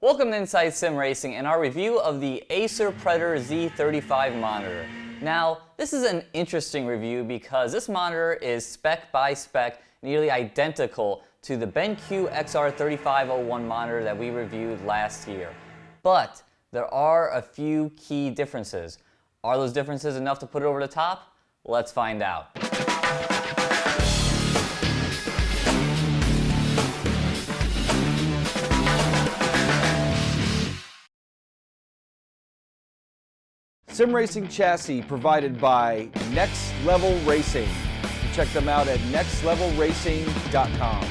Welcome to Inside Sim Racing and our review of the Acer Predator Z35 monitor. Now, this is an interesting review because this monitor is spec by spec nearly identical to the BenQ XR3501 monitor that we reviewed last year. But there are a few key differences. Are those differences enough to put it over the top? Let's find out. Sim racing chassis provided by Next Level Racing. Check them out at nextlevelracing.com.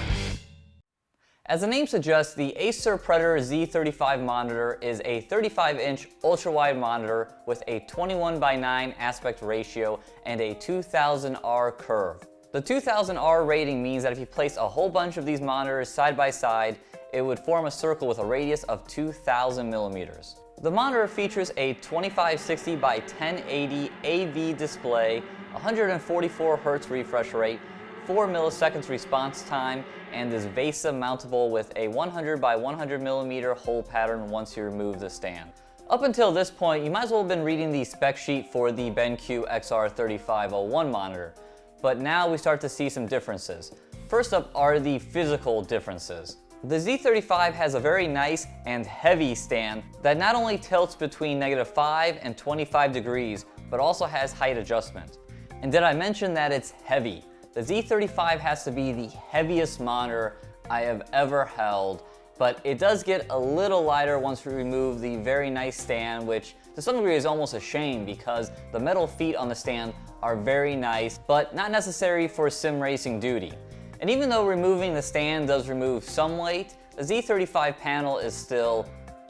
As the name suggests, the Acer Predator Z35 monitor is a 35-inch ultra-wide monitor with a 21:9 aspect ratio and a 2000R curve. The 2000R rating means that if you place a whole bunch of these monitors side by side, it would form a circle with a radius of 2000 millimeters. The monitor features a 2560 by 1080 AV display, 144 Hz refresh rate, 4 milliseconds response time, and is VESA mountable with a 100 by 100 millimeter hole pattern once you remove the stand. Up until this point, you might as well have been reading the spec sheet for the BenQ XR3501 monitor, but now we start to see some differences. First up are the physical differences. The Z35 has a very nice and heavy stand that not only tilts between -5 and 25 degrees, but also has height adjustment. And did I mention that it's heavy? The Z35 has to be the heaviest monitor I have ever held, but it does get a little lighter once we remove the very nice stand, which to some degree is almost a shame because the metal feet on the stand are very nice, but not necessary for sim racing duty. And even though removing the stand does remove some weight, the Z35 panel is still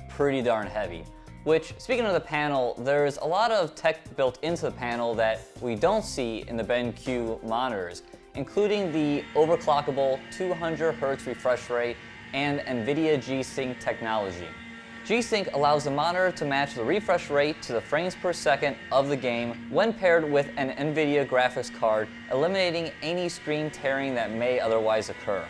pretty darn heavy. Which, speaking of the panel, there's a lot of tech built into the panel that we don't see in the BenQ monitors, including the overclockable 200 Hz refresh rate and NVIDIA G-Sync technology. G-Sync allows the monitor to match the refresh rate to the frames per second of the game when paired with an NVIDIA graphics card, eliminating any screen tearing that may otherwise occur.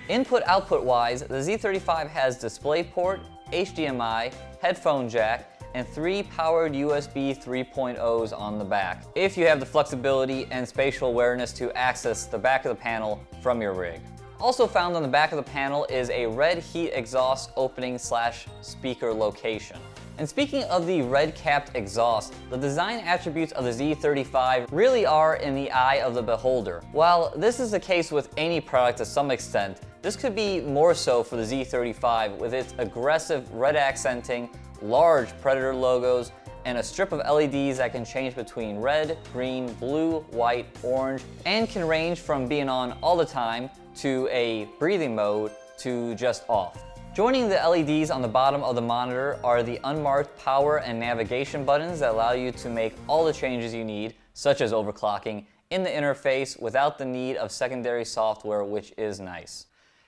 Input-output wise, the Z35 has DisplayPort, HDMI, headphone jack, and 3 powered USB 3.0s on the back, if you have the flexibility and spatial awareness to access the back of the panel from your rig. Also found on the back of the panel is a red heat exhaust opening / speaker location. And speaking of the red capped exhaust, the design attributes of the Z35 really are in the eye of the beholder. While this is the case with any product to some extent, this could be more so for the Z35 with its aggressive red accenting, large Predator logos, and a strip of LEDs that can change between red, green, blue, white, orange, and can range from being on all the time to a breathing mode to just off. Joining the LEDs on the bottom of the monitor are the unmarked power and navigation buttons that allow you to make all the changes you need, such as overclocking, in the interface without the need of secondary software, which is nice.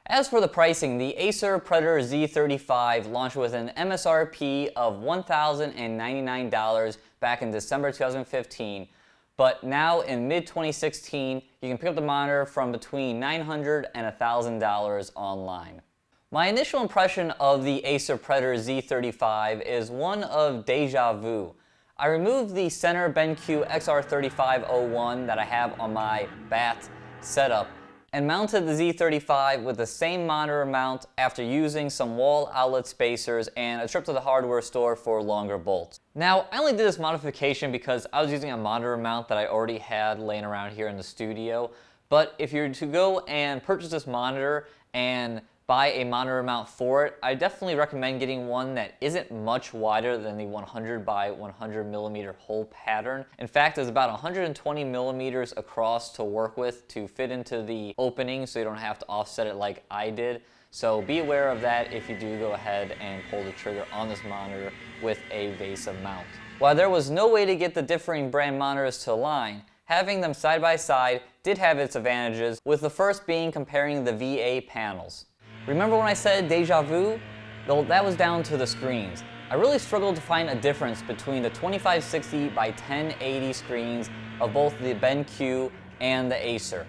As for the pricing, the Acer Predator Z35 launched with an MSRP of $1,099 back in December 2015, but now in mid-2016, you can pick up the monitor from between $900 and $1,000 online. My initial impression of the Acer Predator Z35 is one of deja vu. I removed the center BenQ XR3501 that I have on my BAT setup and mounted the Z35 with the same monitor mount after using some wall outlet spacers and a trip to the hardware store for longer bolts. Now, I only did this modification because I was using a monitor mount that I already had laying around here in the studio, but if you're to go and purchase this monitor and buy a monitor mount for it, I definitely recommend getting one that isn't much wider than the 100 by 100 millimeter hole pattern. In fact, there's about 120 millimeters across to work with to fit into the opening so you don't have to offset it like I did. So be aware of that if you do go ahead and pull the trigger on this monitor with a VESA mount. While there was no way to get the differing brand monitors to align, having them side by side did have its advantages, with the first being comparing the VA panels. Remember when I said deja vu? Well, that was down to the screens. I really struggled to find a difference between the 2560 by 1080 screens of both the BenQ and the Acer.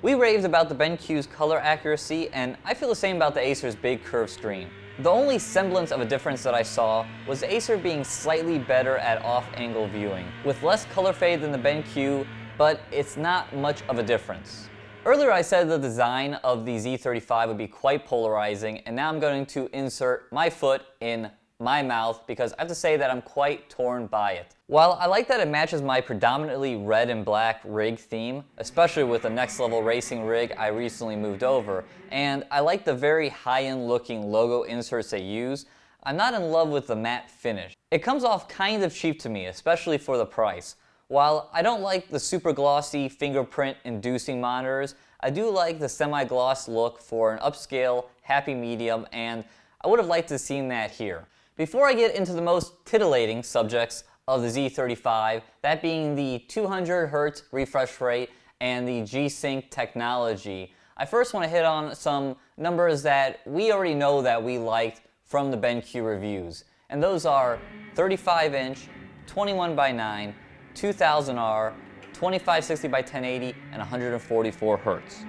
We raved about the BenQ's color accuracy, and I feel the same about the Acer's big curved screen. The only semblance of a difference that I saw was Acer being slightly better at off-angle viewing, with less color fade than the BenQ, but it's not much of a difference. Earlier I said the design of the Z35 would be quite polarizing, and now I'm going to insert my foot in my mouth because I have to say that I'm quite torn by it. While I like that it matches my predominantly red and black rig theme, especially with the Next Level Racing rig I recently moved over, and I like the very high-end looking logo inserts they use, I'm not in love with the matte finish. It comes off kind of cheap to me, especially for the price. While I don't like the super glossy fingerprint inducing monitors, I do like the semi-gloss look for an upscale, happy medium, and I would have liked to have seen that here. Before I get into the most titillating subjects of the Z35, that being the 200 Hz refresh rate and the G-Sync technology, I first want to hit on some numbers that we already know that we liked from the BenQ reviews. And those are 35-inch, 21:9, 2000R, 2560x1080, and 144 Hz.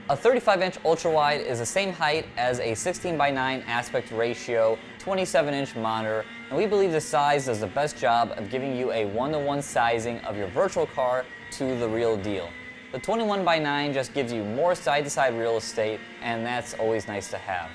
A 35-inch ultrawide is the same height as a 16:9 aspect ratio 27-inch monitor, and we believe this size does the best job of giving you a one-to-one sizing of your virtual car to the real deal. The 21:9 just gives you more side-to-side real estate, and that's always nice to have.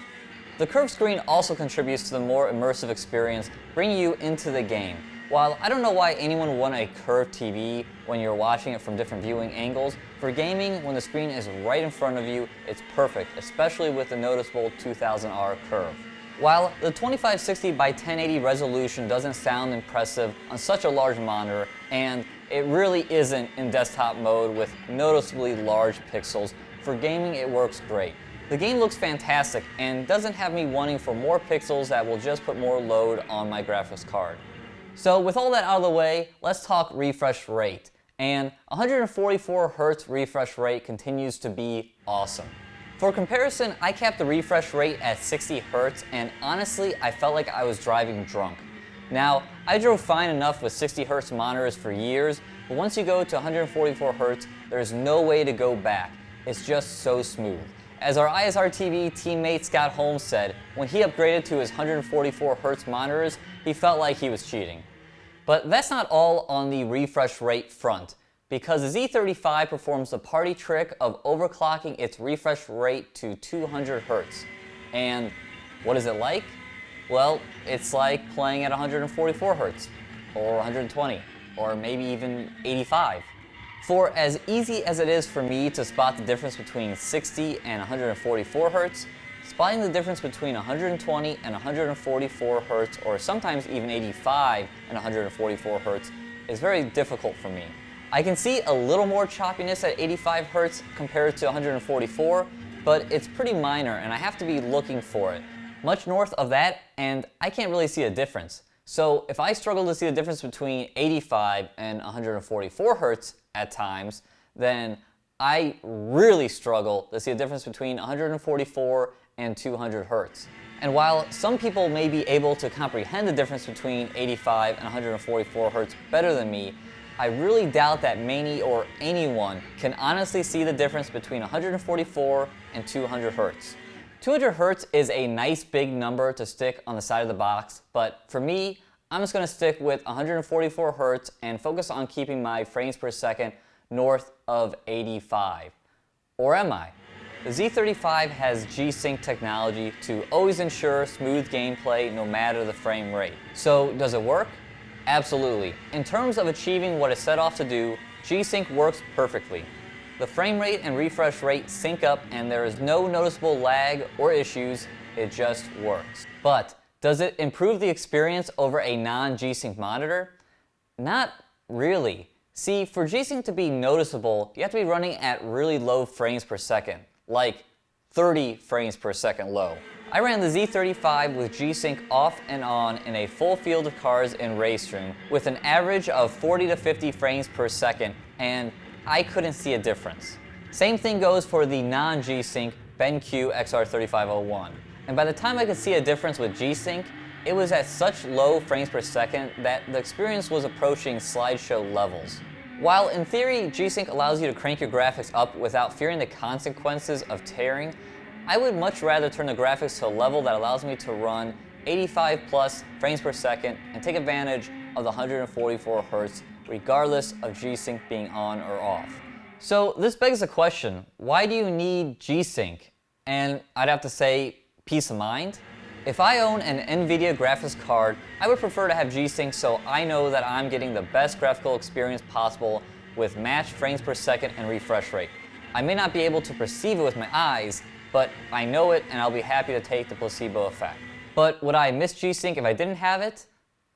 The curved screen also contributes to the more immersive experience, bringing you into the game. While I don't know why anyone would want a curved TV when you're watching it from different viewing angles, for gaming, when the screen is right in front of you, it's perfect, especially with the noticeable 2000R curve. While the 2560x1080 resolution doesn't sound impressive on such a large monitor, and it really isn't in desktop mode with noticeably large pixels, for gaming it works great. The game looks fantastic and doesn't have me wanting for more pixels that will just put more load on my graphics card. So with all that out of the way, let's talk refresh rate. And 144 Hz refresh rate continues to be awesome. For comparison, I capped the refresh rate at 60 Hz, and honestly, I felt like I was driving drunk. Now, I drove fine enough with 60 Hz monitors for years, but once you go to 144 Hz, there's no way to go back. It's just so smooth. As our ISR TV teammate Scott Holmes said, when he upgraded to his 144 Hz monitors, he felt like he was cheating. But that's not all on the refresh rate front, because the Z35 performs the party trick of overclocking its refresh rate to 200 Hz. And what is it like? Well, it's like playing at 144 Hz, or 120, or maybe even 85. For as easy as it is for me to spot the difference between 60 and 144 Hz, spotting the difference between 120 and 144 Hz, or sometimes even 85 and 144 Hz, is very difficult for me. I can see a little more choppiness at 85 Hz compared to 144, but it's pretty minor and I have to be looking for it. Much north of that, and I can't really see a difference. So if I struggle to see the difference between 85 and 144 Hz at times, then I really struggle to see a difference between 144 and 200 Hz. And while some people may be able to comprehend the difference between 85 and 144 Hz better than me, I really doubt that many or anyone can honestly see the difference between 144 and 200 Hz. 200 Hz is a nice big number to stick on the side of the box, but for me, I'm just going to stick with 144 Hz and focus on keeping my frames per second north of 85. Or am I? The Z35 has G-Sync technology to always ensure smooth gameplay no matter the frame rate. So does it work? Absolutely. In terms of achieving what it's set off to do, G-Sync works perfectly. The frame rate and refresh rate sync up and there is no noticeable lag or issues, it just works. But does it improve the experience over a non-G-Sync monitor? Not really. See, for G-Sync to be noticeable, you have to be running at really low frames per second, like 30 frames per second low. I ran the Z35 with G-Sync off and on in a full field of cars in Raceroom with an average of 40 to 50 frames per second, and I couldn't see a difference. Same thing goes for the non-G-Sync BenQ XR3501. And by the time I could see a difference with G-Sync, it was at such low frames per second that the experience was approaching slideshow levels. While in theory, G-Sync allows you to crank your graphics up without fearing the consequences of tearing, I would much rather turn the graphics to a level that allows me to run 85 plus frames per second and take advantage of the 144 Hz regardless of G-Sync being on or off. So this begs the question, why do you need G-Sync? And I'd have to say, peace of mind. If I own an NVIDIA graphics card, I would prefer to have G-Sync so I know that I'm getting the best graphical experience possible with matched frames per second and refresh rate. I may not be able to perceive it with my eyes, but I know it and I'll be happy to take the placebo effect. But would I miss G-Sync if I didn't have it?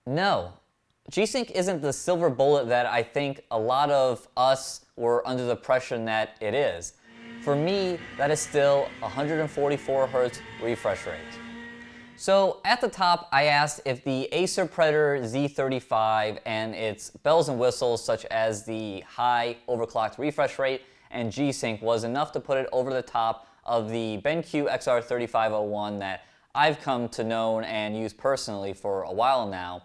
No. G-Sync isn't the silver bullet that I think a lot of us were under the impression that it is. For me, that is still 144 Hz refresh rate. So at the top, I asked if the Acer Predator Z35 and its bells and whistles such as the high overclocked refresh rate and G-Sync was enough to put it over the top of the BenQ XR3501 that I've come to know and use personally for a while now.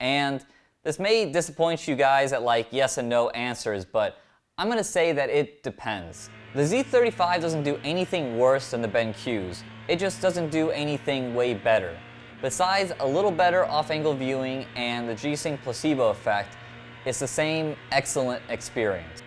And this may disappoint you guys at like yes and no answers, but I'm going to say that it depends. The Z35 doesn't do anything worse than the BenQs. It just doesn't do anything way better. Besides a little better off-angle viewing and the G-Sync placebo effect, it's the same excellent experience.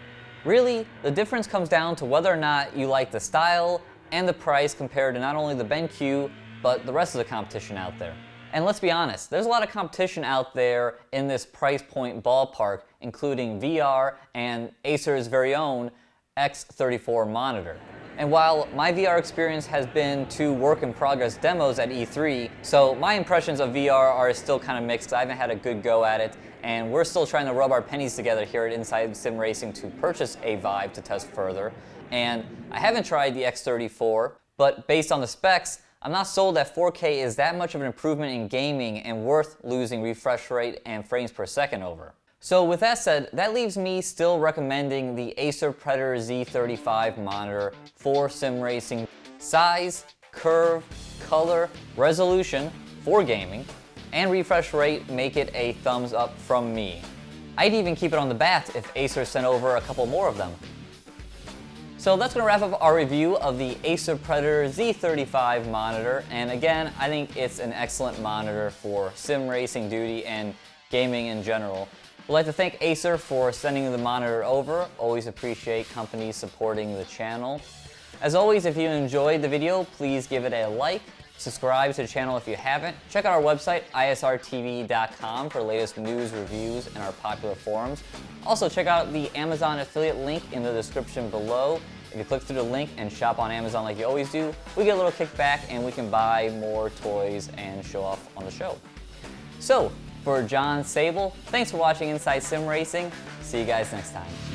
Really, the difference comes down to whether or not you like the style and the price compared to not only the BenQ, but the rest of the competition out there. And let's be honest, there's a lot of competition out there in this price point ballpark, including VR and Acer's very own X34 monitor. And while my VR experience has been 2 work-in-progress demos at E3, so my impressions of VR are still kind of mixed. I haven't had a good go at it, and we're still trying to rub our pennies together here at Inside Sim Racing to purchase a Vive to test further. And I haven't tried the X34, but based on the specs, I'm not sold that 4K is that much of an improvement in gaming and worth losing refresh rate and frames per second over. So with that said, that leaves me still recommending the Acer Predator Z35 monitor for sim racing. Size, curve, color, resolution for gaming, and refresh rate make it a thumbs up from me. I'd even keep it on the bat if Acer sent over a couple more of them. So that's going to wrap up our review of the Acer Predator Z35 monitor, and again, I think it's an excellent monitor for sim racing duty and gaming in general. We'd like to thank Acer for sending the monitor over. Always appreciate companies supporting the channel. As always, if you enjoyed the video, please give it a like, subscribe to the channel if you haven't. Check out our website, isrtv.com, for latest news, reviews, and our popular forums. Also, check out the Amazon affiliate link in the description below. If you click through the link and shop on Amazon like you always do, we get a little kickback and we can buy more toys and show off on the show. So, for John Sable, thanks for watching Inside Sim Racing. See you guys next time.